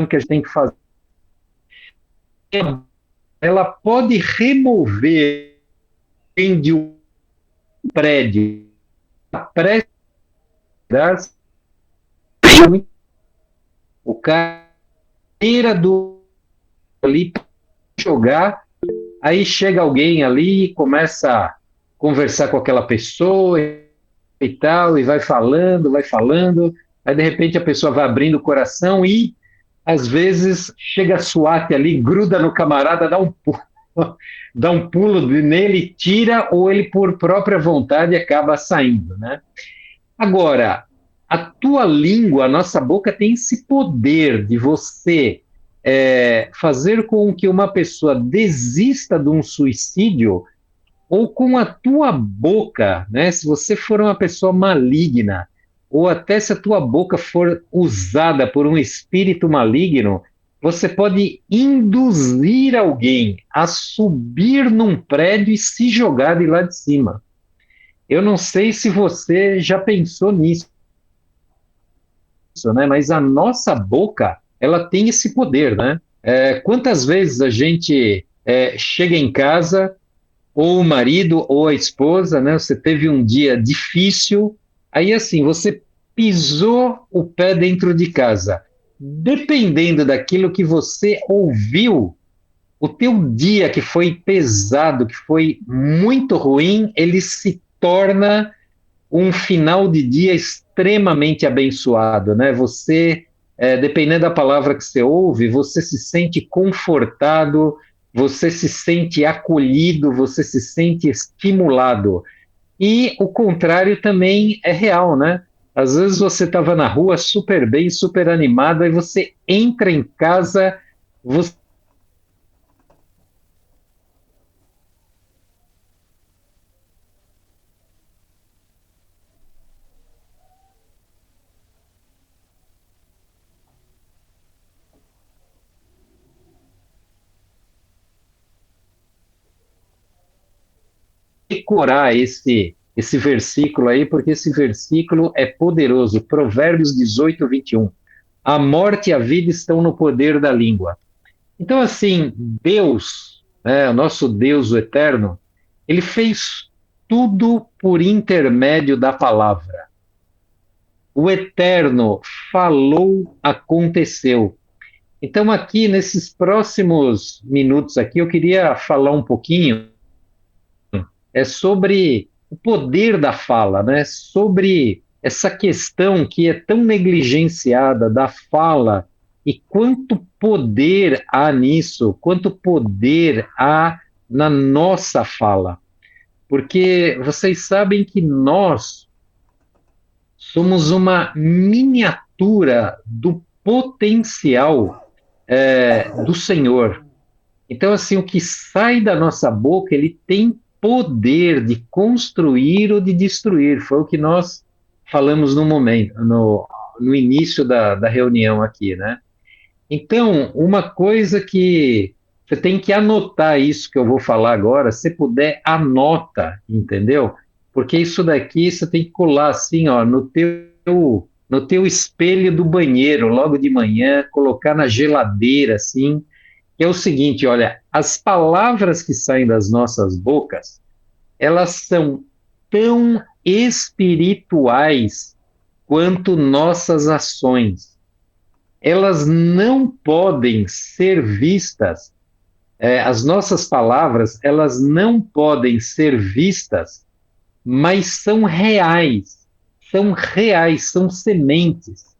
que a gente tem que fazer, ela pode remover de um prédio a pré o cara do ali jogar, aí chega alguém ali e começa a conversar com aquela pessoa e tal, e vai falando, aí de repente a pessoa vai abrindo o coração e às vezes chega a SWAT ali, gruda no camarada, dá um pulo nele, tira, ou ele por própria vontade acaba saindo, né? Agora, a tua língua, a nossa boca tem esse poder de você fazer com que uma pessoa desista de um suicídio, ou com a tua boca, né? Se você for uma pessoa maligna, ou até se a tua boca for usada por um espírito maligno, você pode induzir alguém a subir num prédio e se jogar de lá de cima. Eu não sei se você já pensou nisso, né? Mas a nossa boca, ela tem esse poder, né? Quantas vezes a gente chega em casa, ou o marido ou a esposa, né? Você teve um dia difícil, aí assim, você pisou o pé dentro de casa. Dependendo daquilo que você ouviu, o teu dia que foi pesado, que foi muito ruim, ele se torna um final de dia extremamente abençoado, né? Você, dependendo da palavra que você ouve, você se sente confortado, você se sente acolhido, você se sente estimulado. E o contrário também é real, né? Às vezes você estava na rua super bem, super animado, aí você entra em casa, você decorar esse versículo aí, porque esse versículo é poderoso. Provérbios 18, 21. A morte e a vida estão no poder da língua. Então, assim, Deus, né, o nosso Deus o eterno, ele fez tudo por intermédio da palavra. O eterno falou, aconteceu. Então, aqui nesses próximos minutos aqui, eu queria falar um pouquinho sobre o poder da fala, né? Sobre essa questão que é tão negligenciada da fala e quanto poder há nisso, quanto poder há na nossa fala. Porque vocês sabem que nós somos uma miniatura do potencial do Senhor. Então, assim, o que sai da nossa boca, ele tem poder de construir ou de destruir. Foi o que nós falamos no momento, no início da reunião aqui, né? Então, uma coisa que você tem que anotar isso que eu vou falar agora, se puder, anota, entendeu? Porque isso daqui você tem que colar assim, ó, no teu espelho do banheiro, logo de manhã, colocar na geladeira, assim, que é o seguinte, olha, as palavras que saem das nossas bocas, elas são tão espirituais quanto nossas ações. Elas não podem ser vistas, as nossas palavras, elas não podem ser vistas, mas são reais, são sementes,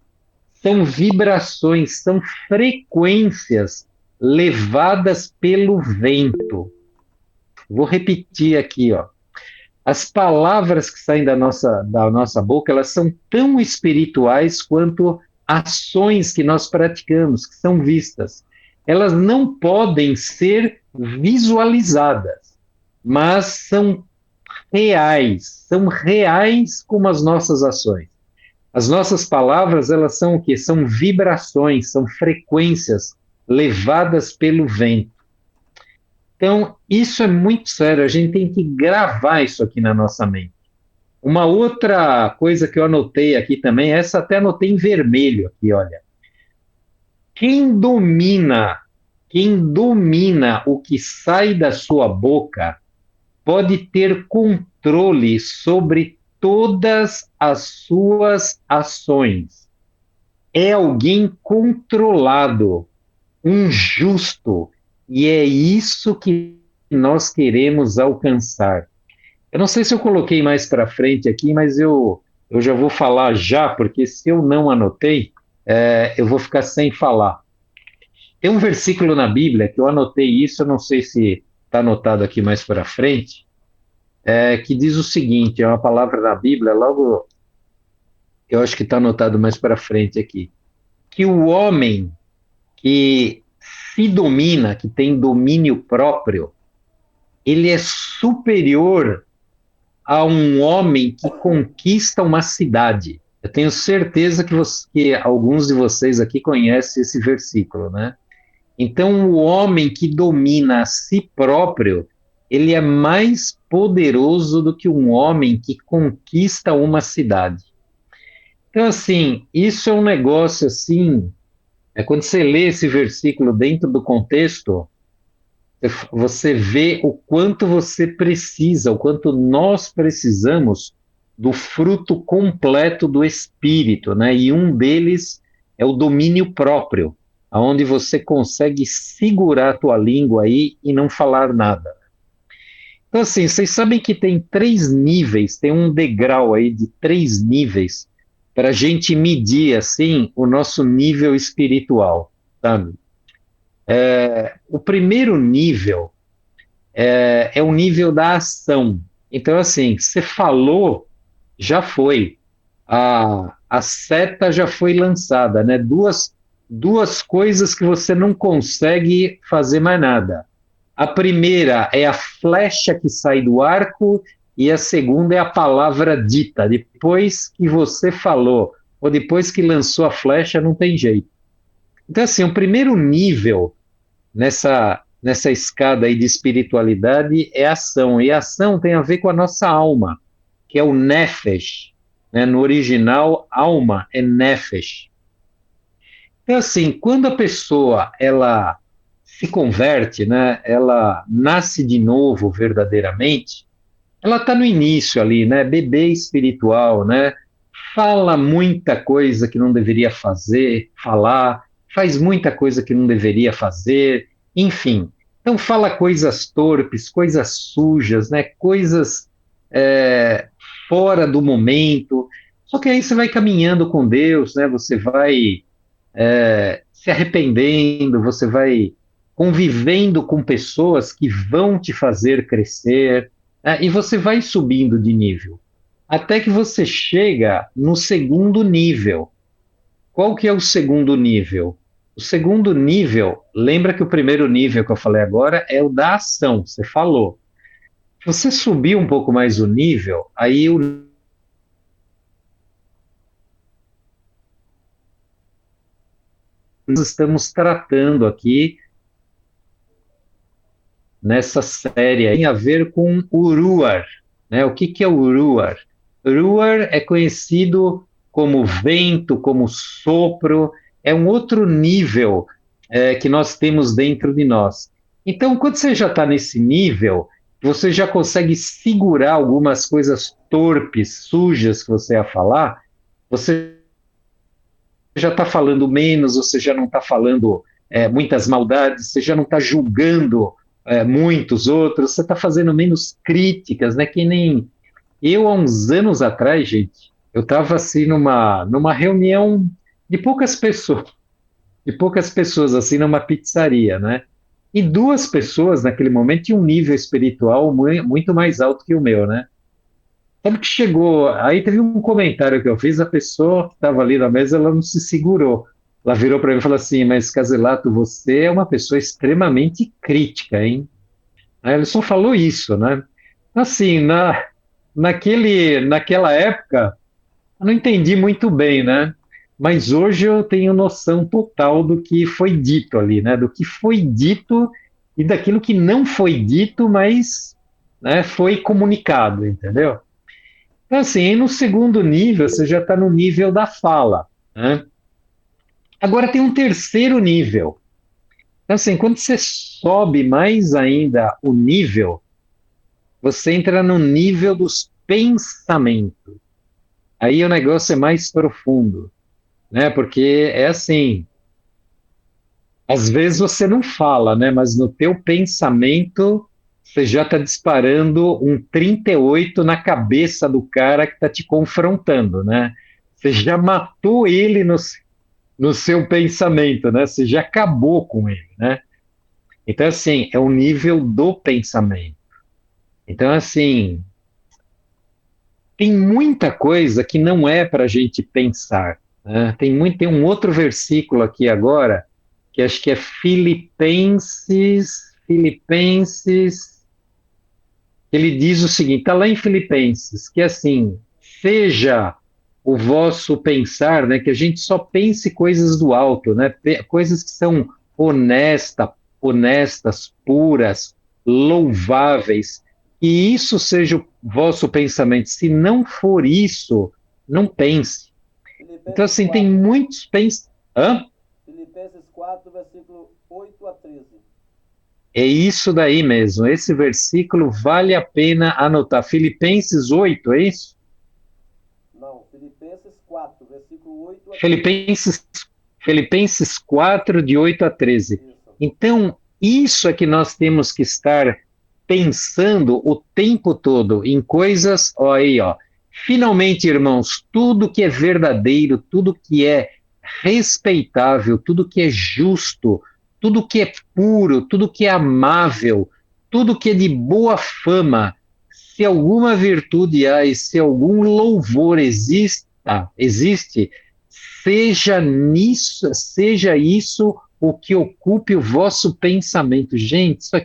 são vibrações, são frequências levadas pelo vento. Vou repetir aqui, ó. As palavras que saem da nossa boca, elas são tão espirituais quanto ações que nós praticamos, que são vistas. Elas não podem ser visualizadas, mas são reais como as nossas ações. As nossas palavras, elas são o quê? São vibrações, são frequências levadas pelo vento. Então, isso é muito sério, a gente tem que gravar isso aqui na nossa mente. Uma outra coisa que eu anotei aqui também, essa até anotei em vermelho aqui, olha. quem domina o que sai da sua boca pode ter controle sobre todas as suas ações. É alguém controlado, um justo, e é isso que nós queremos alcançar. Eu não sei se eu coloquei mais para frente aqui, mas eu já vou falar já, porque se eu não anotei, eu vou ficar sem falar. Tem um versículo na Bíblia que eu anotei isso, eu não sei se está anotado aqui mais para frente, que diz o seguinte: é uma palavra na Bíblia, logo eu acho que está anotado mais para frente aqui, que o homem que se domina, que tem domínio próprio, ele é superior a um homem que conquista uma cidade. Eu tenho certeza que alguns de vocês aqui conhecem esse versículo, né? Então, o homem que domina a si próprio, ele é mais poderoso do que um homem que conquista uma cidade. Então, assim, isso é um negócio assim, quando você lê esse versículo dentro do contexto, você vê o quanto você precisa, o quanto nós precisamos do fruto completo do Espírito, né? E um deles é o domínio próprio, aonde você consegue segurar a tua língua aí e não falar nada. Então, assim, vocês sabem que tem três níveis, tem um degrau aí de três níveis para a gente medir, assim, o nosso nível espiritual, sabe? O primeiro nível é o nível da ação. Então, assim, você falou, já foi. A seta já foi lançada, né? Duas coisas que você não consegue fazer mais nada. A primeira é a flecha que sai do arco e a segunda é a palavra dita. Depois que você falou ou depois que lançou a flecha, não tem jeito. Então, assim, o primeiro nível nessa escada aí de espiritualidade é ação. E a ação tem a ver com a nossa alma, que é o nefesh. Né? No original, alma é nefesh. Então, assim, quando a pessoa ela se converte, né? Ela nasce de novo verdadeiramente, ela está no início ali, né? Bebê espiritual, né? Fala muita coisa que não deveria falar, faz muita coisa que não deveria fazer, enfim. Então fala coisas torpes, coisas sujas, né? Coisas é, fora do momento. Só que aí você vai caminhando com Deus, né? Você vai se arrependendo, você vai convivendo com pessoas que vão te fazer crescer, né? E você vai subindo de nível, até que você chega no segundo nível. Qual que é o segundo nível? O segundo nível, lembra que o primeiro nível que eu falei agora é o da ação, você falou. Se você subir um pouco mais o nível, aí nós estamos tratando aqui nessa série tem a ver com o Ruar. Né? O que é o Ruar? Ruar é conhecido como vento, como sopro, é um outro nível que nós temos dentro de nós. Então, quando você já está nesse nível, você já consegue segurar algumas coisas torpes, sujas que você ia falar, você já está falando menos, você já não está falando muitas maldades, você já não está julgando muitos outros, você está fazendo menos críticas, né? Que nem eu, há uns anos atrás, gente, eu estava assim numa reunião de poucas pessoas, assim, numa pizzaria, né? E duas pessoas naquele momento tinham um nível espiritual muito mais alto que o meu, né? Sabe que chegou, aí teve um comentário que eu fiz, a pessoa que estava ali na mesa, ela não se segurou. Ela virou para mim e falou assim, mas Caselato, você é uma pessoa extremamente crítica, hein? Aí ele só falou isso, né? Assim, naquela época, eu não entendi muito bem, né? Mas hoje eu tenho noção total do que foi dito ali, né? Do que foi dito e daquilo que não foi dito, mas né, foi comunicado, entendeu? Então, assim, no segundo nível, você já está no nível da fala, né? Agora tem um terceiro nível. Então, assim, quando você sobe mais ainda o nível, você entra no nível dos pensamentos. Aí o negócio é mais profundo, né? Porque é assim, às vezes você não fala, né? Mas no teu pensamento você já está disparando um 38 na cabeça do cara que está te confrontando, né? Você já matou ele no seu pensamento, né? Você já acabou com ele, né? Então, assim, é o nível do pensamento. Então, assim, tem muita coisa que não é para a gente pensar, né? Tem um outro versículo aqui agora, que acho que é Filipenses, ele diz o seguinte, está lá em Filipenses, que é assim, seja o vosso pensar, né, que a gente só pense coisas do alto, né, coisas que são honestas, puras, louváveis, e isso seja o vosso pensamento. Se não for isso, não pense. Então, Filipenses assim, tem 4, muitos pensamentos. Filipenses 4, versículo 8 a 13. É isso daí mesmo. Esse versículo vale a pena anotar. Filipenses 8, é isso? Não, Filipenses 4, versículo 8 a 13. Filipenses, Filipenses 4, de 8 a 13. Isso. Então, isso é que nós temos que estar pensando o tempo todo em coisas, ó aí, ó. Finalmente, irmãos, tudo que é verdadeiro, tudo que é respeitável, tudo que é justo, tudo que é puro, tudo que é amável, tudo que é de boa fama, se alguma virtude há e se algum louvor existe, seja isso o que ocupe o vosso pensamento. Gente, isso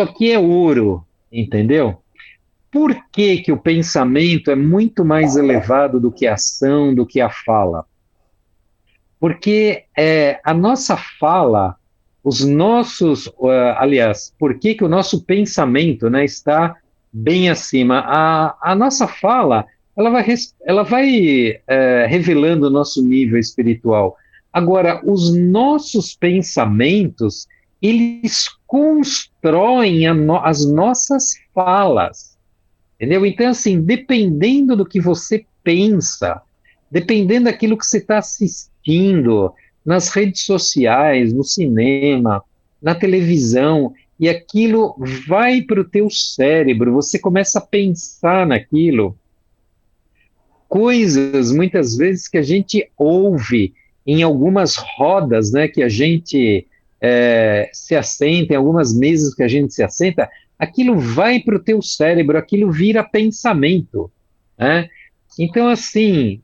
aqui é ouro, entendeu? Por que que o pensamento é muito mais elevado do que a ação, do que a fala? Porque a nossa fala, aliás, por que que o nosso pensamento, né, está bem acima? A nossa fala, ela vai revelando o nosso nível espiritual. Agora, os nossos pensamentos, eles constroem as nossas falas. Entendeu? Então, assim, dependendo do que você pensa, dependendo daquilo que você está assistindo nas redes sociais, no cinema, na televisão, e aquilo vai para o teu cérebro, você começa a pensar naquilo, coisas muitas vezes que a gente ouve em algumas rodas, né, que a gente se assenta, em algumas mesas que a gente se assenta, aquilo vai para o teu cérebro, aquilo vira pensamento, né? Então, assim,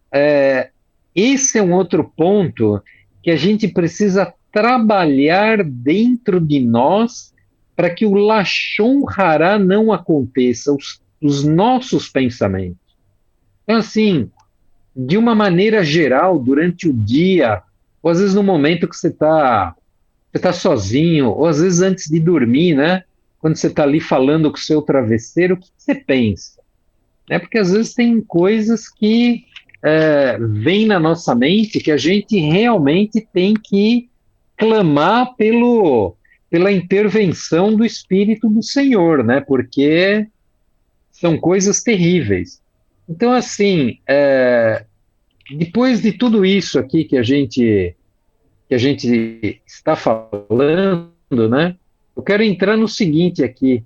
esse é um outro ponto que a gente precisa trabalhar dentro de nós para que o Lashon Hara não aconteça, os nossos pensamentos. Então, assim, de uma maneira geral, durante o dia, ou às vezes no momento que você tá sozinho, ou às vezes antes de dormir, né? Quando você está ali falando com o seu travesseiro, o que você pensa? É porque às vezes tem coisas que vêm na nossa mente que a gente realmente tem que clamar pela intervenção do Espírito do Senhor, né? Porque são coisas terríveis. Então, assim, depois de tudo isso aqui que a gente está falando, né? Eu quero entrar no seguinte aqui.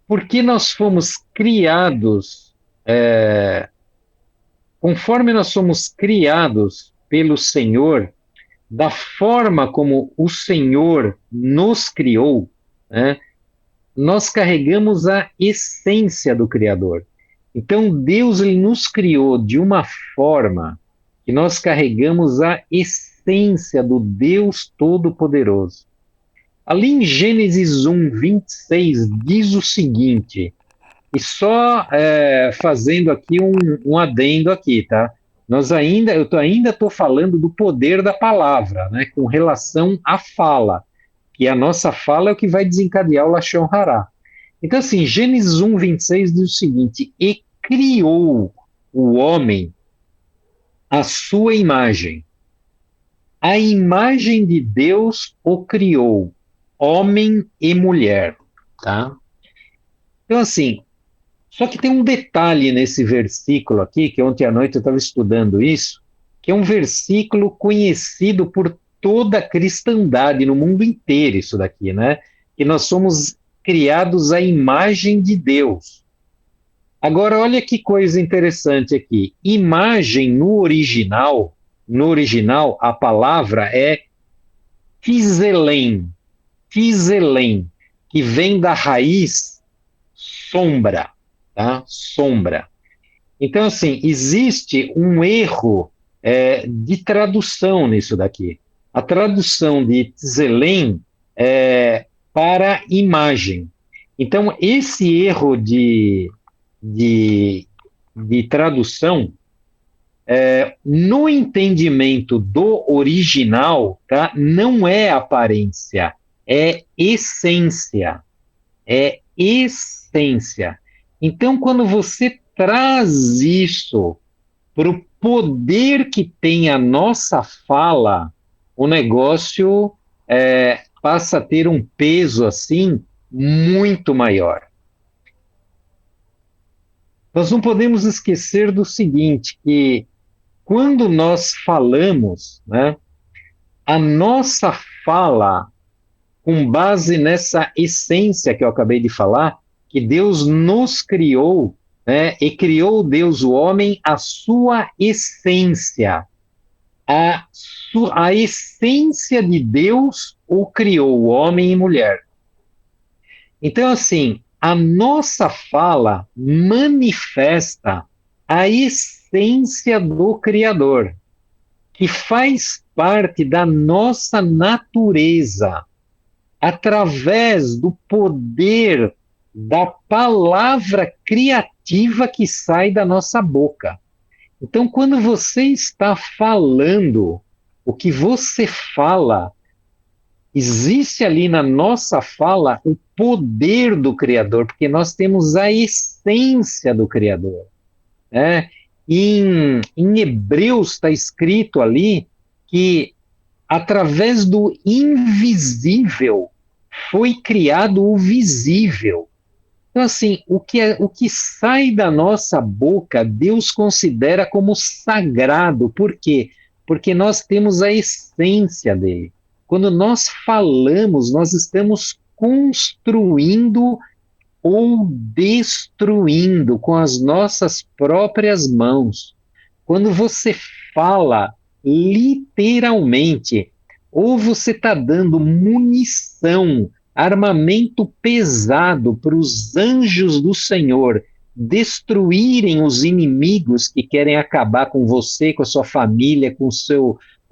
Por que nós fomos criados, conforme nós somos criados pelo Senhor, da forma como o Senhor nos criou, né? Nós carregamos a essência do Criador. Então, Deus ele nos criou de uma forma que nós carregamos a essência do Deus Todo-Poderoso. Ali em Gênesis 1, 26, diz o seguinte, e só fazendo aqui um adendo aqui, tá? Eu ainda estou falando do poder da palavra, né, com relação à fala, que a nossa fala é o que vai desencadear o Lashon Hará. Então, assim, Gênesis 1, 26 diz o seguinte: E criou o homem a sua imagem. A imagem de Deus o criou, homem e mulher, tá? Então, assim, só que tem um detalhe nesse versículo aqui, que ontem à noite eu estava estudando isso, que é um versículo conhecido por toda a cristandade no mundo inteiro, isso daqui, né? Que nós somos criados à imagem de Deus. Agora, olha que coisa interessante aqui. Imagem no original, a palavra é fiselém, fiselém, que vem da raiz sombra, tá? Sombra. Então, assim, existe um erro de tradução nisso daqui. A tradução de Tzelem é para imagem. Então, esse erro de, de tradução, no entendimento do original, tá, não é aparência, é essência. É essência. Então, quando você traz isso para o poder que tem a nossa fala, o negócio passa a ter um peso assim muito maior. Nós não podemos esquecer do seguinte, que quando nós falamos, né, a nossa fala, com base nessa essência que eu acabei de falar, que Deus nos criou, né, e criou Deus o homem a sua essência. A essência de Deus o criou, homem e mulher. Então, assim, a nossa fala manifesta a essência do Criador, que faz parte da nossa natureza, através do poder da palavra criativa que sai da nossa boca. Então, quando você está falando, o que você fala, existe ali na nossa fala o poder do Criador, porque nós temos a essência do Criador. Né? Em Hebreus está escrito ali que através do invisível foi criado o visível. Então, assim, o que sai da nossa boca, Deus considera como sagrado. Por quê? Porque nós temos a essência dele. Quando nós falamos, nós estamos construindo ou destruindo com as nossas próprias mãos. Quando você fala literalmente, ou você está dando munição, armamento pesado para os anjos do Senhor destruírem os inimigos que querem acabar com você, com a sua família, com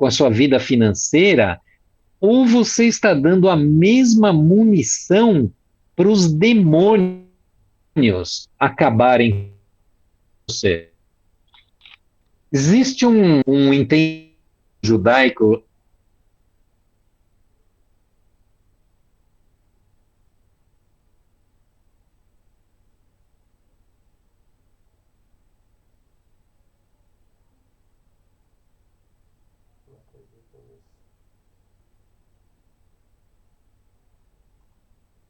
a sua vida financeira, ou você está dando a mesma munição para os demônios acabarem com você. Existe um entendimento judaico.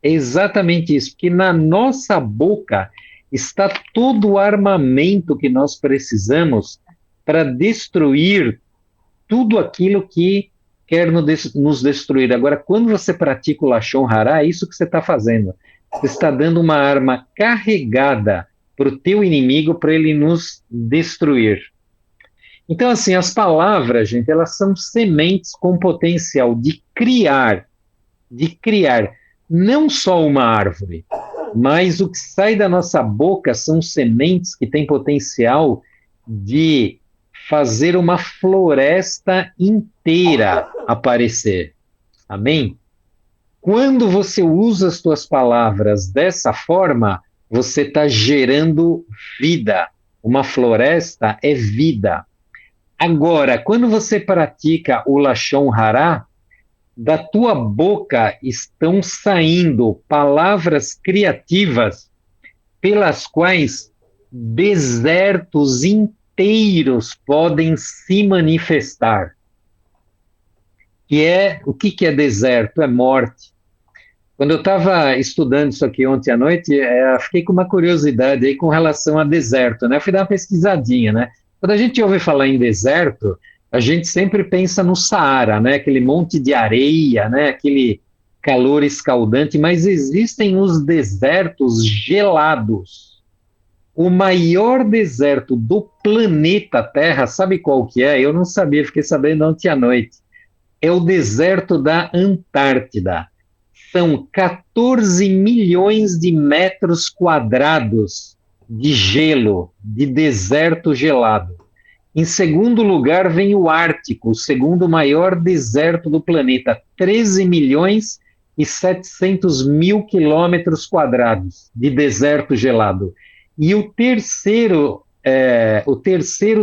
É exatamente isso, que na nossa boca está todo o armamento que nós precisamos para destruir tudo aquilo que quer nos destruir. Agora, quando você pratica o Lashon Hará, é isso que você está fazendo. Você está dando uma arma carregada para o teu inimigo, para ele nos destruir. Então, assim, as palavras, gente, elas são sementes com potencial de criar não só uma árvore, mas o que sai da nossa boca são sementes que têm potencial de fazer uma floresta inteira aparecer. Amém? Quando você usa as suas palavras dessa forma, você está gerando vida. Uma floresta é vida. Agora, quando você pratica o Lashon Hará, da tua boca estão saindo palavras criativas pelas quais desertos inteiros inteiros podem se manifestar. O que que é deserto? É morte. Quando eu estava estudando isso aqui ontem à noite, fiquei com uma curiosidade aí com relação a deserto, né? Eu fui dar uma pesquisadinha, né? Quando a gente ouve falar em deserto, a gente sempre pensa no Saara, né? Aquele monte de areia, né? Aquele calor escaldante, mas existem os desertos gelados. O maior deserto do planeta Terra, sabe qual que é? Eu não sabia, fiquei sabendo ontem à noite. É o deserto da Antártida. São 14 milhões de metros quadrados de gelo, de deserto gelado. Em segundo lugar vem o Ártico, o segundo maior deserto do planeta, 13 milhões e 700 mil quilômetros quadrados de deserto gelado. E o terceiro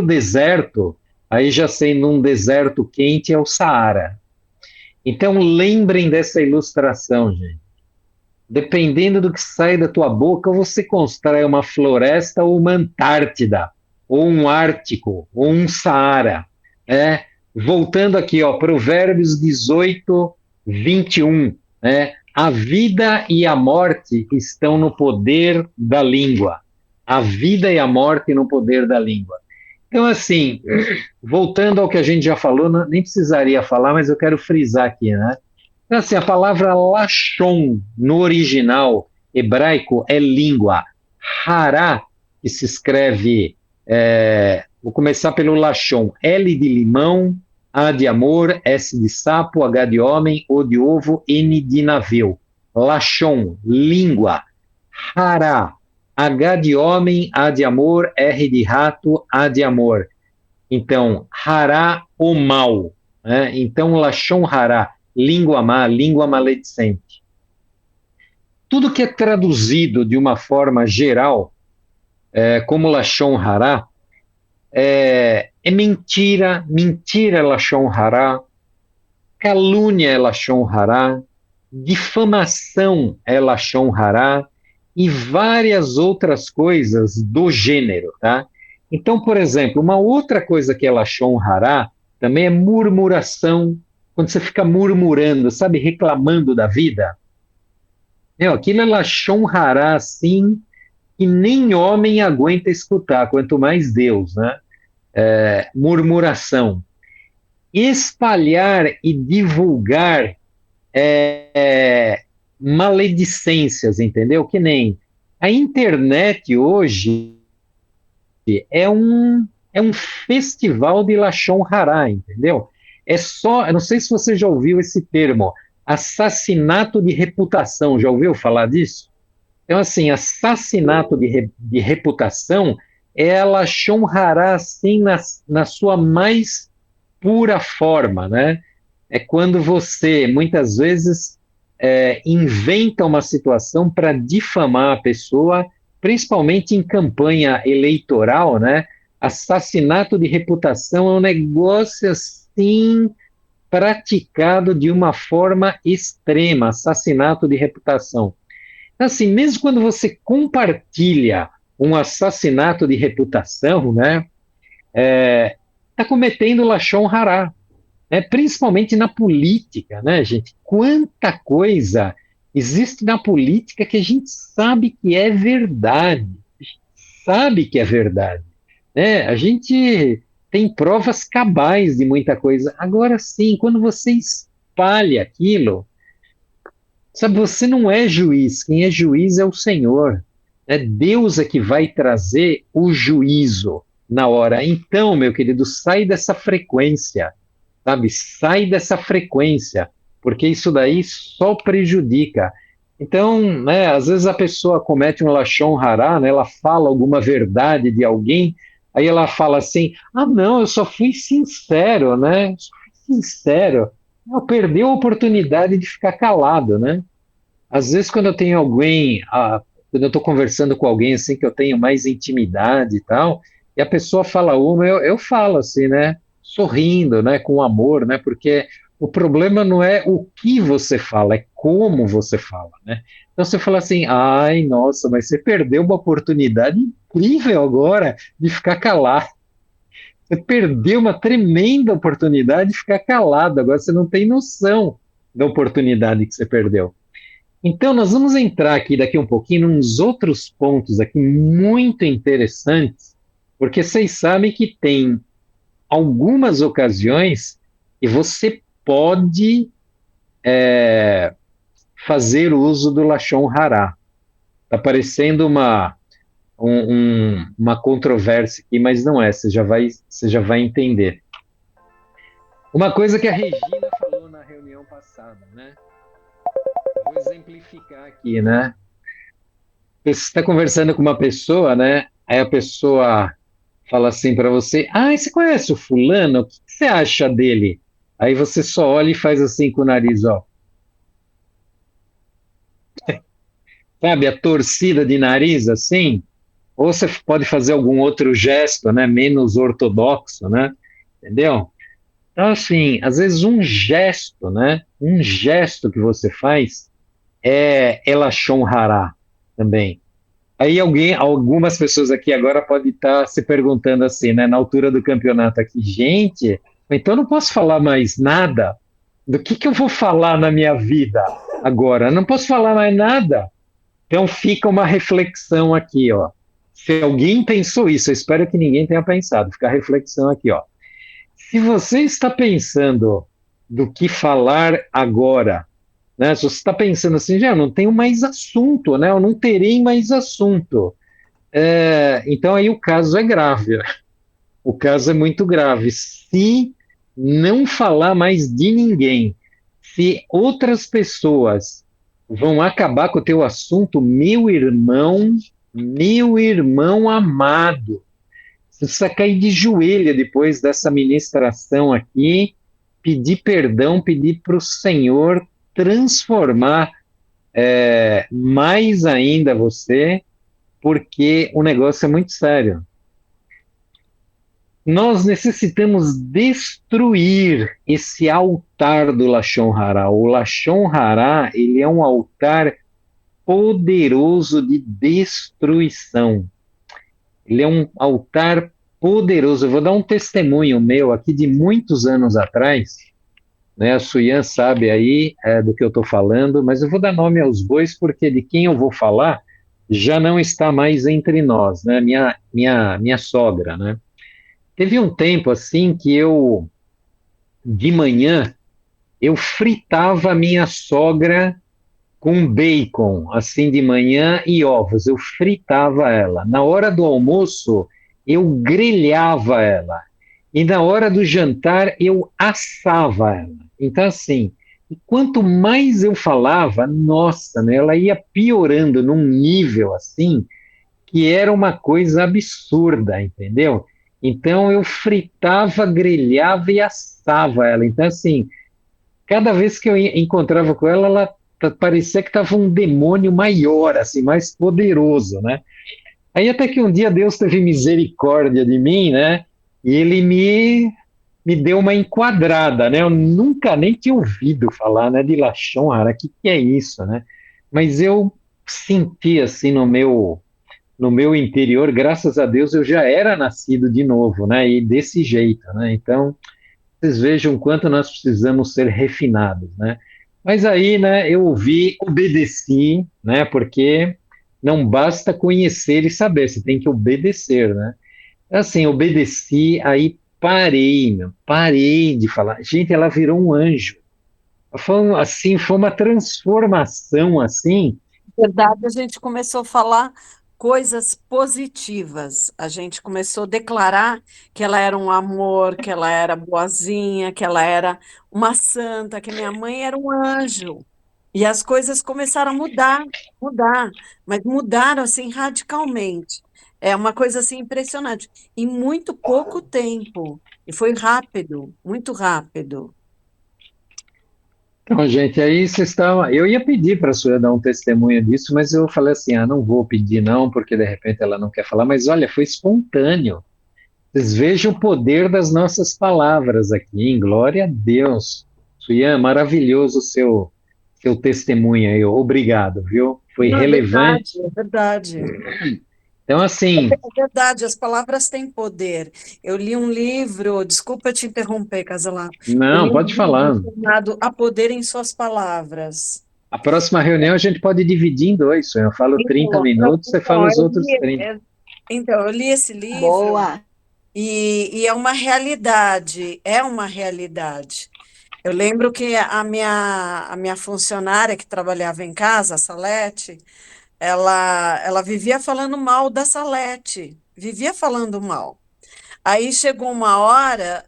deserto, aí já sendo um deserto quente, é o Saara. Então lembrem dessa ilustração, gente. Dependendo do que sai da tua boca, você constrói uma floresta ou uma Antártida, ou um Ártico, ou um Saara. Né? Voltando aqui, ó, Provérbios 18, 21. Né? A vida e a morte estão no poder da língua. A vida e a morte no poder da língua. Então, assim, voltando ao que a gente já falou, nem precisaria falar, mas eu quero frisar aqui, né? Então, assim, a palavra lashon no original hebraico é língua. Hará, que se escreve, vou começar pelo lashon, L de limão, A de amor, S de sapo, H de homem, O de ovo, N de navio. Lashon, língua. Hará, H de homem, A de amor, R de rato, A de amor. Então, hará o mal. Né? Então, lashon hará, língua má, língua maledicente. Tudo que é traduzido de uma forma geral, como lashon hará, é mentira, mentira é lashon hará, calúnia é lashon hará, difamação é lashon hará, e várias outras coisas do gênero, tá? Então, por exemplo, uma outra coisa que é lashon hará também é murmuração, quando você fica murmurando, sabe, reclamando da vida. Aquilo é lashon hará, assim, que nem homem aguenta escutar, quanto mais Deus, né? Murmuração. Espalhar e divulgar maledicências, entendeu? Que nem a internet hoje é um festival de Lashon Hará, entendeu? Eu não sei se você já ouviu esse termo, assassinato de reputação, já ouviu falar disso? Então, assim, assassinato de reputação é a Lashon Hará, assim, na sua mais pura forma, né? É quando você, muitas vezes, inventa uma situação para difamar a pessoa, principalmente em campanha eleitoral, né? Assassinato de reputação é um negócio assim praticado de uma forma extrema, assassinato de reputação. Então, assim, mesmo quando você compartilha um assassinato de reputação, né? Está cometendo lashon hará, principalmente na política, né, gente? Quanta coisa existe na política que a gente sabe que é verdade, sabe que é verdade, né? A gente tem provas cabais de muita coisa. Agora sim, quando você espalha aquilo, sabe, você não é juiz, quem é juiz é o Senhor. Deus é que vai trazer o juízo na hora. Então, meu querido, sai dessa frequência, sabe? Sai dessa frequência, porque isso daí só prejudica. Então, né, às vezes a pessoa comete um lashon hará, né, ela fala alguma verdade de alguém, aí ela fala assim, ah, não, eu só fui sincero, né? Só fui sincero. Não, perdeu a oportunidade de ficar calado, né? Às vezes quando eu tenho alguém, quando eu estou conversando com alguém assim que eu tenho mais intimidade e tal, e a pessoa fala uma, eu falo assim, né? Sorrindo, né? Com amor, né? Porque o problema não é o que você fala, é como você fala, né? Então você fala assim, ai, nossa, mas você perdeu uma oportunidade incrível agora de ficar calado. Você perdeu uma tremenda oportunidade de ficar calado. Agora você não tem noção da oportunidade que você perdeu. Então, nós vamos entrar aqui daqui um pouquinho nos outros pontos aqui muito interessantes, porque vocês sabem que tem algumas ocasiões que você pode fazer uso do Lashon Hará. Está parecendo uma controvérsia aqui, mas não é, você já vai entender. Uma coisa que a Regina falou na reunião passada, né? Vou exemplificar aqui, né? Você está conversando com uma pessoa, né? Aí a pessoa fala assim para você: Ah, você conhece o fulano? O que você acha dele? Aí você só olha e faz assim com o nariz, ó. Sabe, a torcida de nariz assim? Ou você pode fazer algum outro gesto, né? Menos ortodoxo, né? Entendeu? Então, assim, às vezes um gesto, né? Um gesto que você faz é Elashon Hará também. Aí algumas pessoas aqui agora podem estar se perguntando assim, né, na altura do campeonato aqui, gente, então eu não posso falar mais nada? Do que eu vou falar na minha vida agora? Eu não posso falar mais nada. Então fica uma reflexão aqui, ó. Se alguém pensou isso, eu espero que ninguém tenha pensado, fica a reflexão aqui, ó. Se você está pensando do que falar agora, né? Se você está pensando assim, já não tenho mais assunto, né? Eu não terei mais assunto. Então aí o caso é grave. O caso é muito grave. Se não falar mais de ninguém, se outras pessoas vão acabar com o teu assunto, meu irmão amado, você precisa cair de joelho depois dessa ministração aqui, pedir perdão, pedir para o Senhor transformar mais ainda você, porque o negócio é muito sério. Nós necessitamos destruir esse altar do Lashon Hará. O Lashon Hará, ele é um altar poderoso de destruição. Ele é um altar poderoso. Eu vou dar um testemunho meu aqui de muitos anos atrás, né? A Suyan sabe aí do que eu estou falando, mas eu vou dar nome aos bois porque de quem eu vou falar já não está mais entre nós, né? Minha sogra, né? Teve um tempo assim que de manhã, eu fritava a minha sogra com bacon, assim de manhã, e ovos. Eu fritava ela. Na hora do almoço, eu grelhava ela. E na hora do jantar, eu assava ela. Então, assim, e quanto mais eu falava, nossa, né, ela ia piorando num nível assim que era uma coisa absurda, entendeu? Então eu fritava, grelhava e assava ela. Então, assim, cada vez que eu encontrava com ela, ela parecia que estava um demônio maior, assim, mais poderoso, né? Aí até que um dia Deus teve misericórdia de mim, né? E ele me deu uma enquadrada, né? Eu nunca nem tinha ouvido falar, né, de Lashon Hara, que é isso, né? Mas eu senti assim no meu interior, graças a Deus, eu já era nascido de novo, né? E desse jeito, né? Então, vocês vejam o quanto nós precisamos ser refinados, né? Mas aí, né, eu ouvi, obedeci, né? Porque não basta conhecer e saber, você tem que obedecer, né? Assim, obedeci, aí parei, meu, parei de falar. Gente, ela virou um anjo. Assim, foi uma transformação, assim. Verdade, a gente começou a falar coisas positivas. A gente começou a declarar que ela era um amor, que ela era boazinha, que ela era uma santa, que minha mãe era um anjo. E as coisas começaram a mudar, mudar, mas mudaram assim radicalmente. É uma coisa assim impressionante. Em muito pouco tempo. E foi rápido, muito rápido. Então, gente, aí vocês estão. Eu ia pedir para a senhora dar um testemunho disso, mas eu falei assim: ah, não vou pedir, não, porque de repente ela não quer falar. Mas olha, foi espontâneo. Vocês vejam o poder das nossas palavras aqui, hein? Glória a Deus. Suyan, maravilhoso o seu testemunho aí. Obrigado, viu? Foi Não, é relevante. verdade, é verdade. Então, assim, É verdade, as palavras têm poder. Eu li um livro, desculpa te interromper, Casalá. Eu não, li um pode livro falar. chamado A Poder em Suas Palavras. A próxima reunião a gente pode dividir em dois. Eu falo 30 Então, não, minutos, você fala então, os outros 30. eu li esse livro Boa. e é uma realidade. Eu lembro que a minha funcionária que trabalhava em casa, a Salete, ela vivia falando mal da Salete, vivia falando mal. Aí chegou uma hora,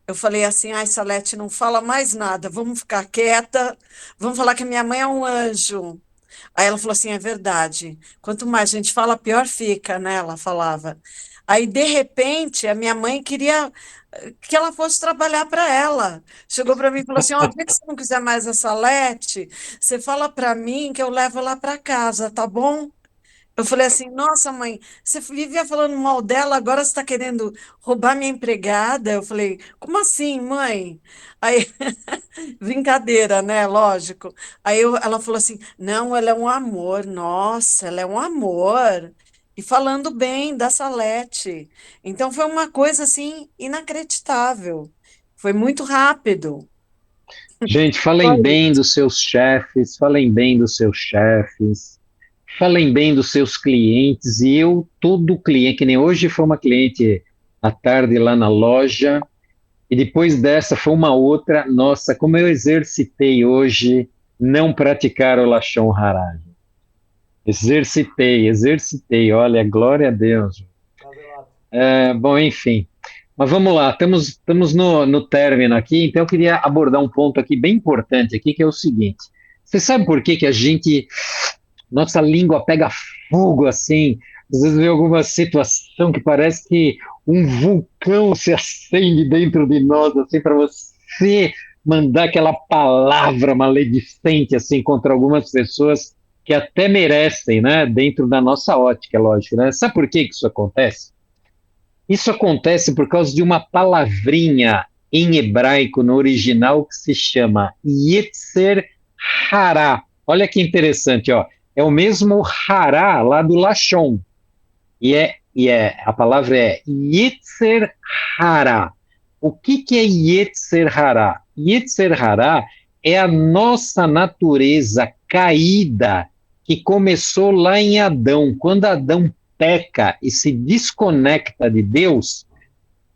eu falei assim, ai, Salete, não fala mais nada, vamos ficar quieta, vamos falar que a minha mãe é um anjo. Aí ela falou assim, é verdade, quanto mais a gente fala, pior fica, né? Ela falava. Aí, de repente, a minha mãe queria que ela fosse trabalhar para ela. Chegou para mim e falou assim, ó, o dia que você não quiser mais a Salete, você fala para mim que eu levo ela para casa, tá bom? Eu falei assim, nossa, mãe, você vivia falando mal dela, agora você está querendo roubar minha empregada? Eu falei, como assim, mãe? Aí, brincadeira, né? Lógico. Ela falou assim, não, ela é um amor, nossa, ela é um amor. E falando bem da Salete. Então foi uma coisa assim inacreditável. Foi muito rápido. Gente, Só falem bem isso. dos seus chefes, falem bem dos seus chefes, falem bem dos seus clientes. E eu, todo cliente, que nem hoje foi uma cliente à tarde lá na loja, e depois dessa foi uma outra. Nossa, como eu exercitei hoje não praticar o Lashon Hara. Exercitei, exercitei. Olha, glória a Deus. Caselato. Bom, enfim. Mas vamos lá, estamos no término aqui, então eu queria abordar um ponto aqui bem importante aqui, que é o seguinte. Você sabe por que que a gente, nossa língua pega fogo assim? Às vezes vê alguma situação que parece que um vulcão se acende dentro de nós, assim, para você mandar aquela palavra maledicente assim contra algumas pessoas que até merecem, né? Dentro da nossa ótica, lógico, né? Sabe por que que isso acontece? Isso acontece por causa de uma palavrinha em hebraico no original que se chama Yetzer Hará. Olha que interessante, ó. É o mesmo hará lá do Lashon. A palavra é Yetzer Hará. O que é Yetzer Hará? Yetzer Hará é a nossa natureza caída que começou lá em Adão. Quando Adão peca e se desconecta de Deus,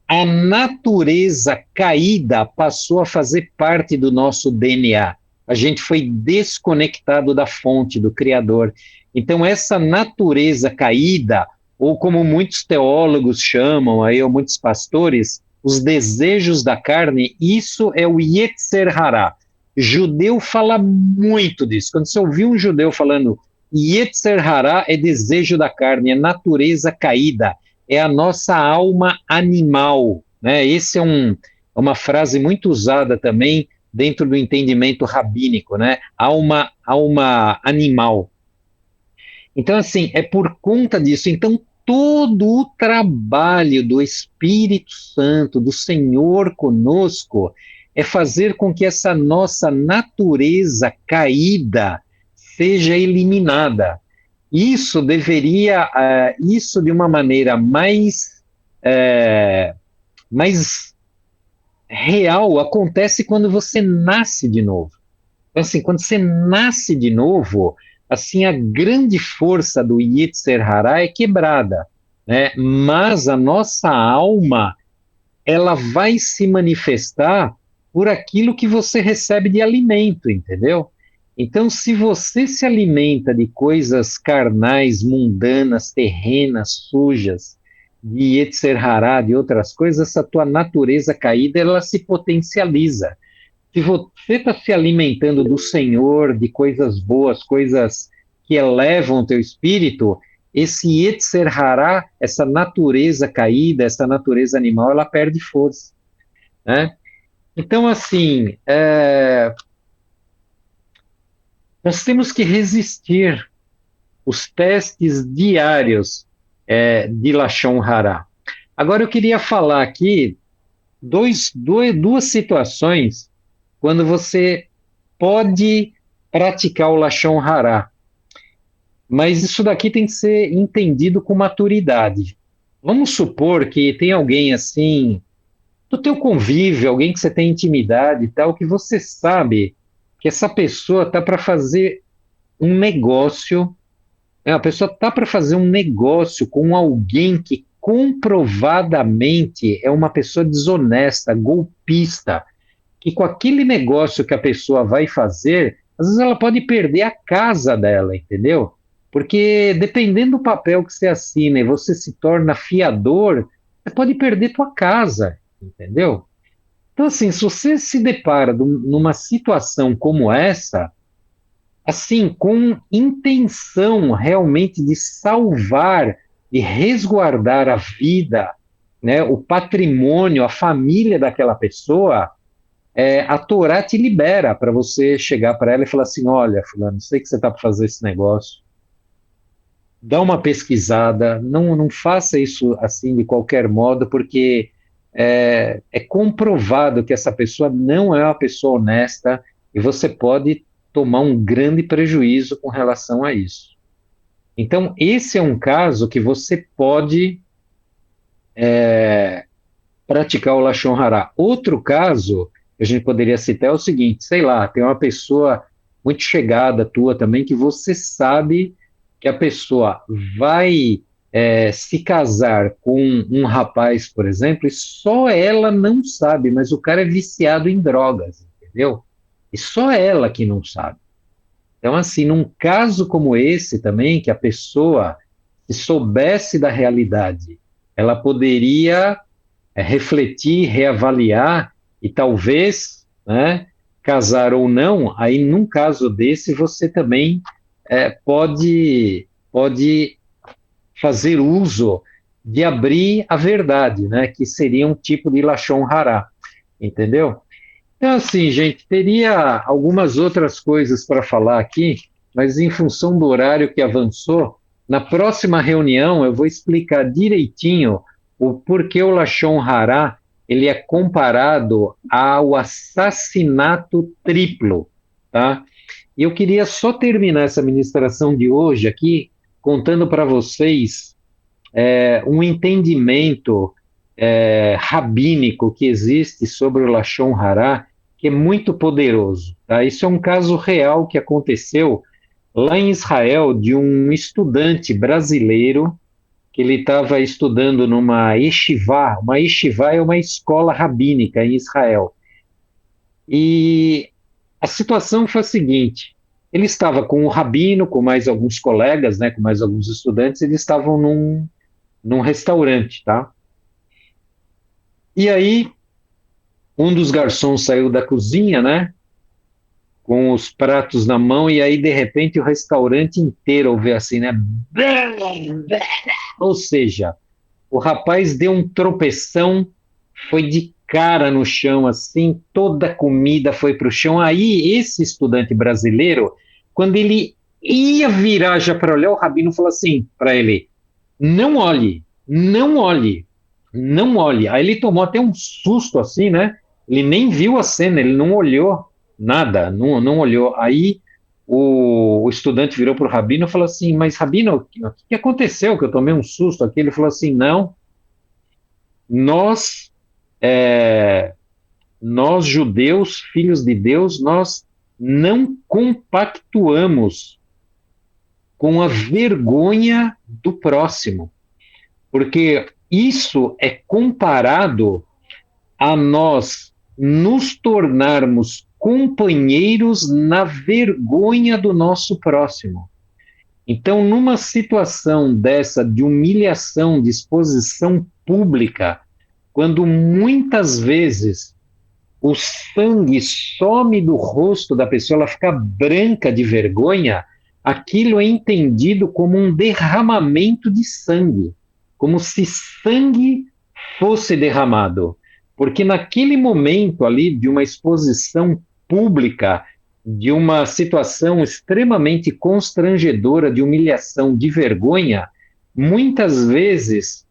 a natureza caída passou a fazer parte do nosso DNA. A gente foi desconectado da fonte, do Criador. Então, essa natureza caída, ou como muitos teólogos chamam, aí, ou muitos pastores, os desejos da carne, isso é o Yetzer Hará. Judeu fala muito disso. Quando você ouvir um judeu falando Yetzer Hará é desejo da carne, é natureza caída, é a nossa alma animal, né? Uma frase muito usada também dentro do entendimento rabínico, né? Alma animal. Então, assim, é por conta disso. Então, todo o trabalho do Espírito Santo, do Senhor conosco, é fazer com que essa nossa natureza caída seja eliminada. Isso deveria, isso de uma maneira mais real, acontece quando você nasce de novo. Então, assim, quando você nasce de novo, assim, a grande força do Yetzer Hará é quebrada, né? Mas a nossa alma, ela vai se manifestar por aquilo que você recebe de alimento, entendeu? Então, se você se alimenta de coisas carnais, mundanas, terrenas, sujas, de Yetzer Hará, de outras coisas, essa tua natureza caída, ela se potencializa. Se você está se alimentando do Senhor, de coisas boas, coisas que elevam o teu espírito, esse Yetzer Hará, essa natureza caída, essa natureza animal, ela perde força, né? Então, assim, nós temos que resistir os testes diários de Lashon Hará. Agora, eu queria falar aqui duas situações quando você pode praticar o Lashon Hará. mas isso daqui tem que ser entendido com maturidade. Vamos supor que tem alguém assim, do teu convívio, alguém que você tem intimidade e tal, que você sabe que essa pessoa tá para fazer um negócio, a pessoa tá para fazer um negócio com alguém que comprovadamente é uma pessoa desonesta, golpista, que com aquele negócio que a pessoa vai fazer, às vezes ela pode perder a casa dela, entendeu? Porque dependendo do papel que você assina e você se torna fiador, você pode perder tua casa, entendeu? Então, assim, se você se depara numa situação como essa, assim, com intenção realmente de salvar e resguardar a vida, né, o patrimônio, a família daquela pessoa, a Torá te libera para você chegar para ela e falar assim: olha, fulano, sei que você está para fazer esse negócio, dá uma pesquisada, não faça isso assim de qualquer modo, porque é comprovado que essa pessoa não é uma pessoa honesta e você pode tomar um grande prejuízo com relação a isso. Então, esse é um caso que você pode praticar o Lashon Hara. Outro caso que a gente poderia citar é o seguinte, sei lá, tem uma pessoa muito chegada tua também que você sabe que a pessoa vai se casar com um rapaz, por exemplo, e só ela não sabe, mas o cara é viciado em drogas, entendeu? E só ela que não sabe. Então, assim, num caso como esse também, que a pessoa, se soubesse da realidade, ela poderia refletir, reavaliar e talvez, né, casar ou não, aí num caso desse você também pode fazer uso de abrir a verdade, né, que seria um tipo de Lashon Hara, entendeu? Então, assim, gente, teria algumas outras coisas para falar aqui, mas em função do horário que avançou, na próxima reunião eu vou explicar direitinho o porquê o Lashon Hara ele é comparado ao assassinato triplo, tá? E eu queria só terminar essa ministração de hoje aqui contando para vocês um entendimento rabínico que existe sobre o Lashon Hara, que é muito poderoso. Tá? Isso é um caso real que aconteceu lá em Israel de um estudante brasileiro que ele estava estudando numa yeshiva. Uma yeshiva é uma escola rabínica em Israel. E a situação foi a seguinte: ele estava com o rabino, com mais alguns colegas, né, com mais alguns estudantes, eles estavam num restaurante, tá? E aí um dos garçons saiu da cozinha, né, com os pratos na mão, e aí, de repente, o restaurante inteiro ouviu assim, né? Ou seja, o rapaz deu um tropeção, foi de cara no chão, assim, toda a comida foi para o chão. Aí, esse estudante brasileiro, quando ele ia virar já para olhar, o rabino falou assim para ele: não olhe, não olhe, não olhe. Aí ele tomou até um susto assim, né? Ele nem viu a cena, ele não olhou nada, não olhou. Aí o estudante virou para o rabino e falou assim: mas rabino, o que aconteceu? Que eu tomei um susto aqui. Ele falou assim: não, nós, é, nós judeus, filhos de Deus, nós não compactuamos com a vergonha do próximo. Porque isso é comparado a nós nos tornarmos companheiros na vergonha do nosso próximo. Então, numa situação dessa de humilhação, de exposição pública, quando muitas vezes o sangue some do rosto da pessoa, ela fica branca de vergonha, aquilo é entendido como um derramamento de sangue, como se sangue fosse derramado. Porque naquele momento ali de uma exposição pública, de uma situação extremamente constrangedora, de humilhação, de vergonha, muitas vezes,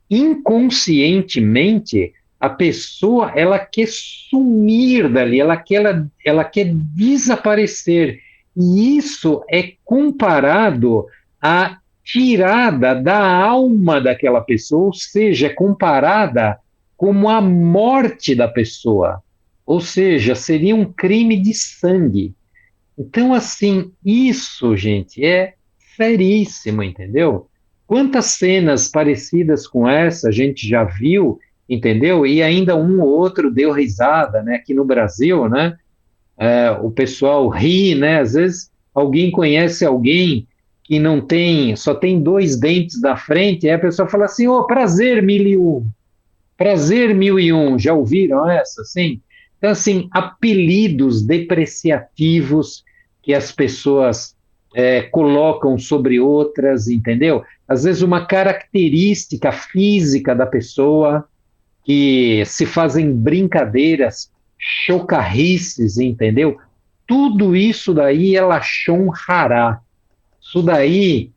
inconscientemente, a pessoa ela quer sumir dali, ela quer desaparecer. E isso é comparado à tirada da alma daquela pessoa, ou seja, é comparada como a morte da pessoa. Ou seja, seria um crime de sangue. Então, assim, isso, gente, é seríssimo, entendeu? Quantas cenas parecidas com essa a gente já viu, entendeu? E ainda um ou outro deu risada, né? Aqui no Brasil, né? O pessoal ri, né? Às vezes alguém conhece alguém que não tem, só tem dois dentes da frente, e a pessoa fala assim, ô, prazer, mil e um. Prazer mil e um, já ouviram essa? Sim. Então, assim, apelidos depreciativos que as pessoas colocam sobre outras, entendeu? Às vezes uma característica física da pessoa que se fazem brincadeiras, chocarrices, entendeu? Tudo isso daí é Lashon Hará. Isso daí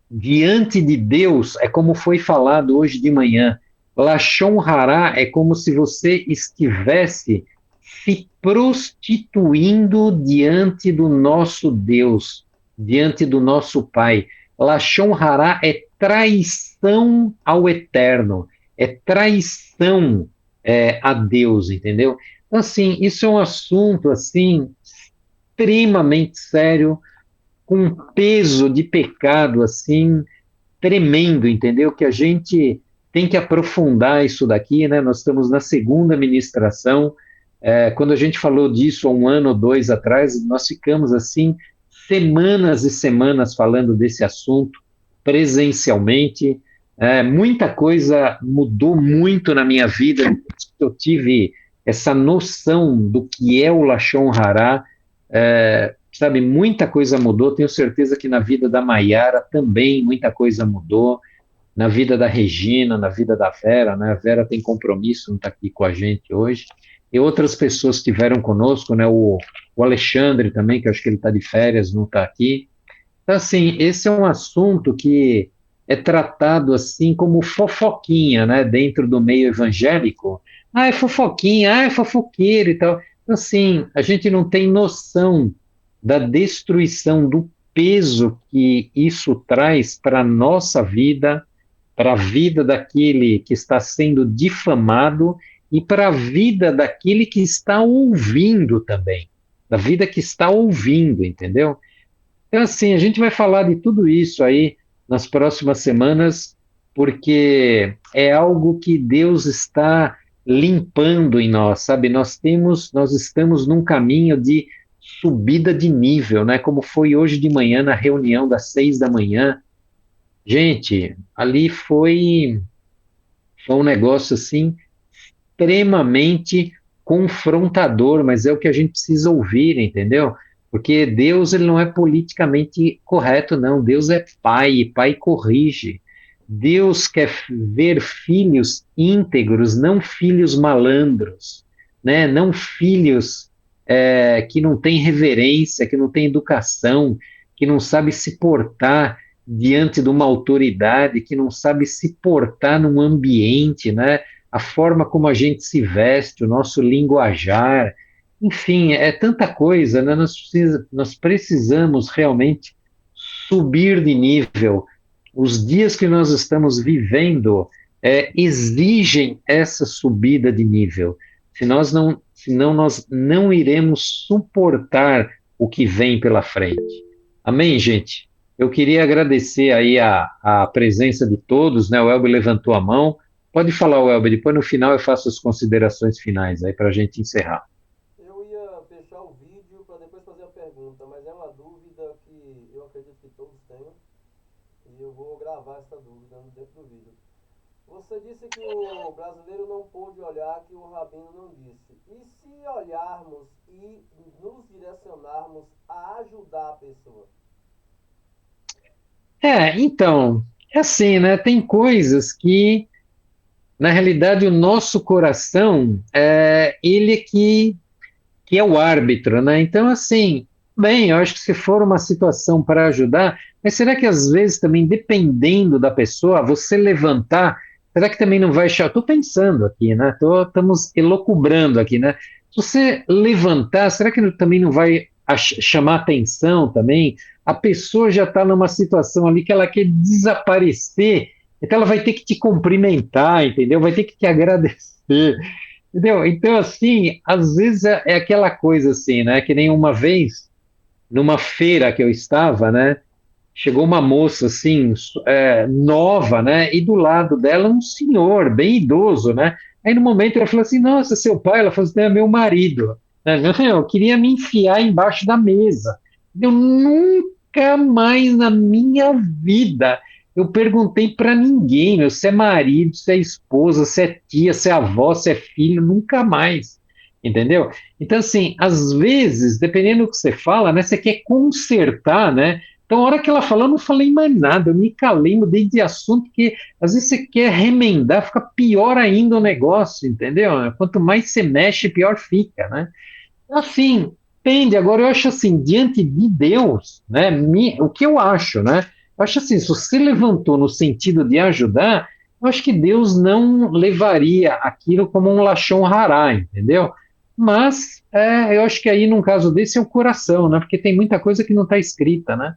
diante de Deus, é como foi falado hoje de manhã. Lashon Hará é como se você estivesse se prostituindo diante do nosso Deus, diante do nosso Pai. Lashon Hará é traição ao Eterno, é traição a Deus, entendeu? Então, assim, isso é um assunto assim extremamente sério, com um peso de pecado assim tremendo, entendeu? Que a gente tem que aprofundar isso daqui, né? Nós estamos na segunda ministração. Quando a gente falou disso há um ano ou dois atrás, nós ficamos assim semanas e semanas falando desse assunto presencialmente. Muita coisa mudou muito na minha vida. Eu tive essa noção do que é o Lashon Hará. Sabe, muita coisa mudou. Tenho certeza que na vida da Maiara também muita coisa mudou. Na vida da Regina, na vida da Vera, né? A Vera tem compromisso, não está aqui com a gente hoje. E outras pessoas estiveram conosco, né? O Alexandre também, que eu acho que ele está de férias, não está aqui. Então, assim, esse é um assunto que é tratado assim como fofoquinha, né? Dentro do meio evangélico. Ah, é fofoquinha, ah, é fofoqueiro e tal. Então, assim, a gente não tem noção da destruição, do peso que isso traz para a nossa vida, para a vida daquele que está sendo difamado e para a vida daquele que está ouvindo também, da vida que está ouvindo, entendeu? Então, assim, a gente vai falar de tudo isso aí nas próximas semanas, porque é algo que Deus está limpando em nós, sabe? Nós estamos num caminho de subida de nível, né? Como foi hoje de manhã na reunião das 6 da manhã. Gente, ali foi um negócio assim extremamente confrontador, mas é o que a gente precisa ouvir, entendeu? Porque Deus ele não é politicamente correto, não. Deus é pai, e pai corrige. Deus quer ver filhos íntegros, não filhos malandros, né? Não filhos que não têm reverência, que não têm educação, que não sabe se portar diante de uma autoridade, que não sabe se portar num ambiente, né? A forma como a gente se veste, o nosso linguajar, enfim, é tanta coisa, né? Nós precisamos realmente subir de nível. Os dias que nós estamos vivendo exigem essa subida de nível. Senão nós não iremos suportar o que vem pela frente. Amém, gente? Eu queria agradecer aí a presença de todos, né? O Elber levantou a mão. Pode falar, Welber, depois no final eu faço as considerações finais aí para a gente encerrar. Eu ia fechar o vídeo para depois fazer a pergunta, mas é uma dúvida que eu acredito que todos tenham e eu vou gravar essa dúvida dentro do vídeo. Você disse que o brasileiro não pôde olhar que o Rabino não disse. E se olharmos e nos direcionarmos a ajudar a pessoa? Então, é assim, né? Tem coisas que, na realidade, o nosso coração, ele que é o árbitro, né? Então, assim, bem, eu acho que se for uma situação para ajudar, mas será que às vezes também, dependendo da pessoa, você levantar, será que também não vai achar? Estou pensando aqui, né? Estamos elocubrando aqui, né? Se você levantar, será que também não vai chamar atenção também, a pessoa já está numa situação ali que ela quer desaparecer, então ela vai ter que te cumprimentar, entendeu? Vai ter que te agradecer, entendeu? Então, assim, às vezes é aquela coisa assim, né? Que nem uma vez, numa feira que eu estava, né? Chegou uma moça assim, nova, né? E do lado dela um senhor, bem idoso, né? Aí no momento ela falou assim: Nossa, seu pai? Ela falou assim: É meu marido. Né? Eu queria me enfiar embaixo da mesa. Eu nunca mais na minha vida eu perguntei para ninguém, meu, se é marido, se é esposa, se é tia, se é avó, se é filho, nunca mais. Entendeu? Então, assim, às vezes, dependendo do que você fala, né, você quer consertar, né? Então, a hora que ela falou, eu não falei mais nada, eu me calei, mudei de assunto, porque às vezes você quer remendar, fica pior ainda o negócio, entendeu? Quanto mais você mexe, pior fica, né? Assim, tende. Agora, eu acho assim, diante de Deus, né? O que eu acho, né? Eu acho assim, se você levantou no sentido de ajudar, eu acho que Deus não levaria aquilo como um lachão rará, entendeu? Mas eu acho que aí, num caso desse, é o coração, né? Porque tem muita coisa que não está escrita, né?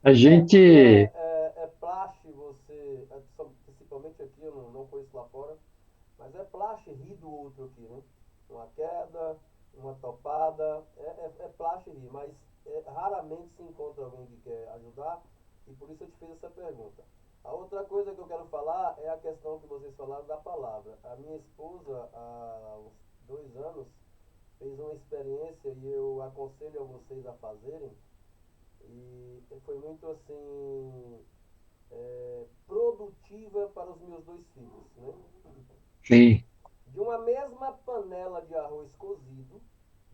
A Porque gente. é praxe você, principalmente aqui, eu não conheço lá fora, mas é praxe rir do outro aqui, né? Uma queda, uma topada, é praxe rir, mas raramente se encontra alguém que quer ajudar e por isso eu te fiz essa pergunta. A outra coisa que eu quero falar é a questão que vocês falaram da palavra. A minha esposa, há uns 2 anos, fez uma experiência e eu aconselho a vocês a fazerem, e foi muito assim produtiva para os meus 2 filhos, né? Sim. De uma mesma panela de arroz cozido,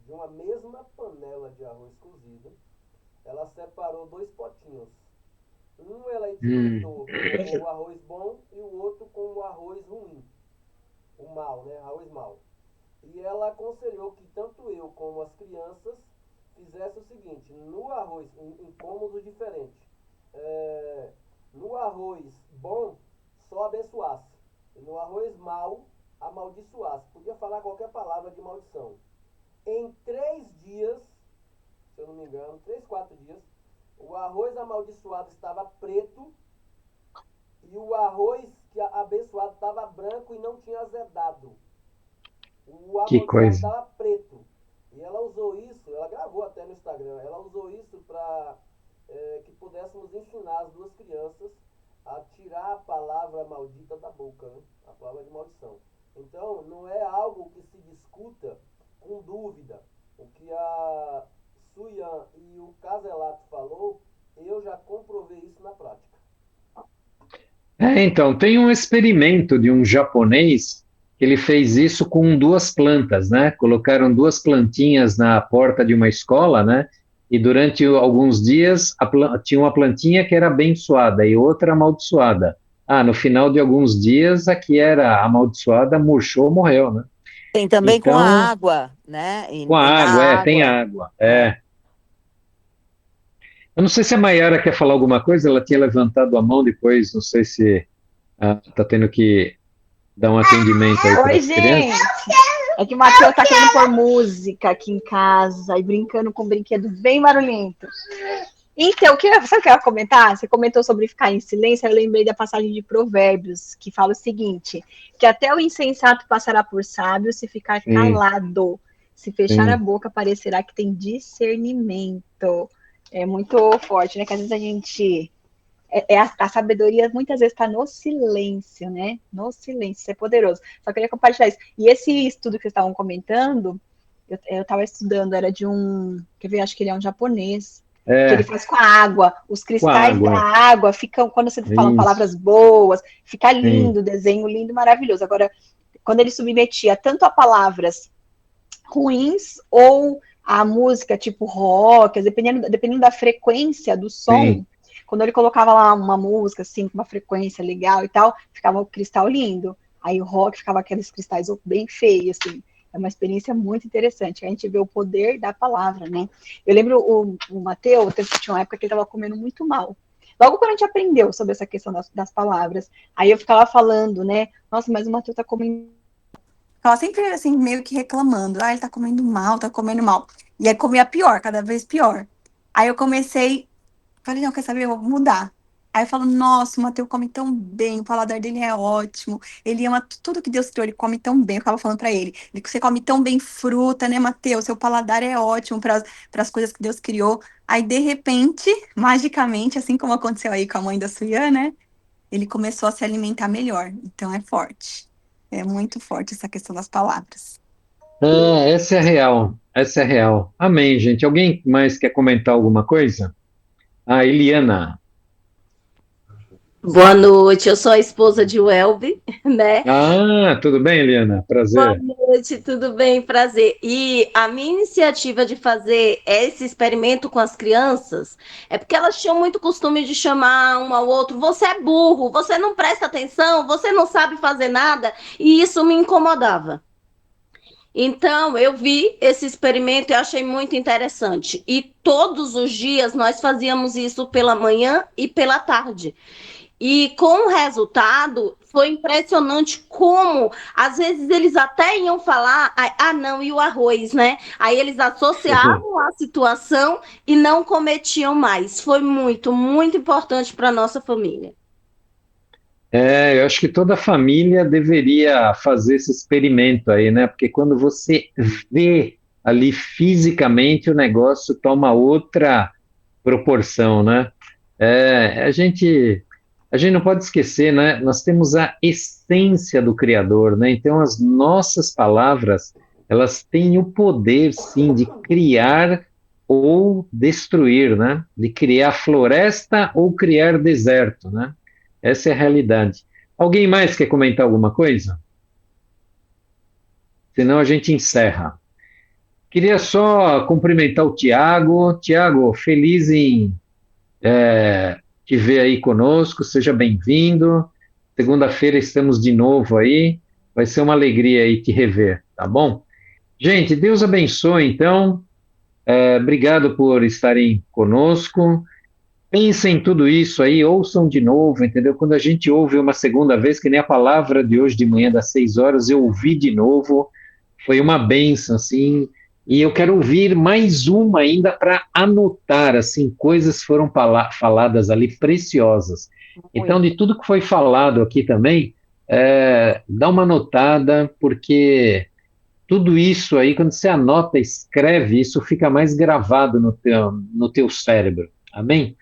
de uma mesma panela de arroz cozido, ela separou 2 potinhos. Um ela Hum, etiquetou com o arroz bom e o outro com o arroz ruim, o mal, né? Arroz mal. E ela aconselhou que tanto eu como as crianças fizessem o seguinte: no arroz, em cômodos diferentes, é, no arroz bom, só abençoasse. E no arroz mal, amaldiçoasse. Podia falar qualquer palavra de maldição. Em 3 dias, se eu não me engano, 3, 4 dias, o arroz amaldiçoado estava preto e o arroz que abençoado estava branco e não tinha azedado. O que amaldiçoado coisa. estava preto. E ela usou isso, ela gravou até no Instagram, ela usou isso para que pudéssemos ensinar as 2 crianças a tirar a palavra maldita da boca, né? A palavra de maldição. Então, não é algo que se discuta com dúvida. O que a Suyan e o Caselato falou, eu já comprovei isso na prática. Então, tem um experimento de um japonês que ele fez isso com duas plantas, né? Colocaram duas plantinhas na porta de uma escola, né? E durante alguns dias tinha uma plantinha que era abençoada e outra amaldiçoada. Ah, no final de alguns dias, a que era amaldiçoada murchou, morreu, né? Tem também com a Então, água, né? com a E na água, tem água. água. É. Eu não sei se a Mayara quer falar alguma coisa, ela tinha levantado a mão depois, não sei se está tendo que dar um atendimento aí para Oi, as crianças. gente. É que o Matheus tá querendo pôr música aqui em casa e brincando com um brinquedo bem barulhento. Então, sabe o que eu ia comentar? Você comentou sobre ficar em silêncio, eu lembrei da passagem de Provérbios, que fala o seguinte, que até o insensato passará por sábio se ficar Sim, calado. Se fechar a sim, boca, parecerá que tem discernimento. É muito forte, né? Que às vezes a gente a sabedoria muitas vezes está no silêncio, né? No silêncio, isso é poderoso. Só queria compartilhar isso. E esse estudo que vocês estavam comentando, eu estava estudando, era de quer ver, acho que ele é um japonês, que ele é, faz com a água. Os com a cristais da água, água ficam, quando você fala isso, palavras boas, fica sim, lindo, desenho lindo, maravilhoso. Agora, quando ele submetia tanto a palavras ruins ou a música tipo rock, dependendo da frequência do som, sim, quando ele colocava lá uma música assim, com uma frequência legal e tal, ficava o cristal lindo. Aí o rock ficava aqueles cristais bem feios, assim. É uma experiência muito interessante. A gente vê o poder da palavra, né? Eu lembro o Mateus, tinha uma época que ele estava comendo muito mal. Logo quando a gente aprendeu sobre essa questão das palavras, aí eu ficava falando, né? Nossa, mas o Mateus tá comendo. Ficava sempre assim, meio que reclamando. Ah, ele tá comendo mal, tá comendo mal. E aí comia pior, cada vez pior. Aí eu comecei, falei, não, quer saber, eu vou mudar. Aí eu falo, nossa, o Mateus come tão bem, o paladar dele é ótimo, ele ama tudo que Deus criou, ele come tão bem. Eu ficava falando pra ele, você come tão bem fruta, né, Mateus? Seu paladar é ótimo para as coisas que Deus criou. Aí, de repente, magicamente, assim como aconteceu aí com a mãe da Suyan, né? Ele começou a se alimentar melhor. Então é forte. É muito forte essa questão das palavras. Essa é real, essa é real. Amém, gente. Alguém mais quer comentar alguma coisa? A Eliana. Boa noite, eu sou a esposa de Welby, né? Ah, tudo bem, Eliana? Boa Prazer. noite, tudo bem? Prazer. E a minha iniciativa de fazer esse experimento com as crianças é porque elas tinham muito costume de chamar um ao outro: você é burro, você não presta atenção, você não sabe fazer nada, e isso me incomodava. Então, eu vi esse experimento e achei muito interessante. E todos os dias nós fazíamos isso pela manhã e pela tarde. E com o resultado, foi impressionante como, às vezes, eles até iam falar, ah, não, e o arroz, né? Aí eles associavam a situação e não cometiam mais. Foi muito, muito importante para a nossa família. Eu acho que toda família deveria fazer esse experimento aí, né? Porque quando você vê ali fisicamente, o negócio toma outra proporção, né? A gente não pode esquecer, né? Nós temos a essência do Criador, né? Então, as nossas palavras, elas têm o poder, sim, de criar ou destruir, né? De criar floresta ou criar deserto, né? Essa é a realidade. Alguém mais quer comentar alguma coisa? Senão a gente encerra. Queria só cumprimentar o Tiago. Tiago, feliz em te ver aí conosco, seja bem-vindo. Segunda-feira estamos de novo aí. Vai ser uma alegria aí te rever, tá bom? Gente, Deus abençoe, então. Obrigado por estarem conosco. Pensem em tudo isso aí, ouçam de novo, entendeu? Quando a gente ouve uma segunda vez, que nem a palavra de hoje de manhã, das 6 horas, eu ouvi de novo, foi uma bênção, assim, e eu quero ouvir mais uma ainda para anotar, assim, coisas foram faladas ali preciosas. Então, de tudo que foi falado aqui também, dá uma anotada, porque tudo isso aí, quando você anota, escreve, isso fica mais gravado no teu cérebro, amém?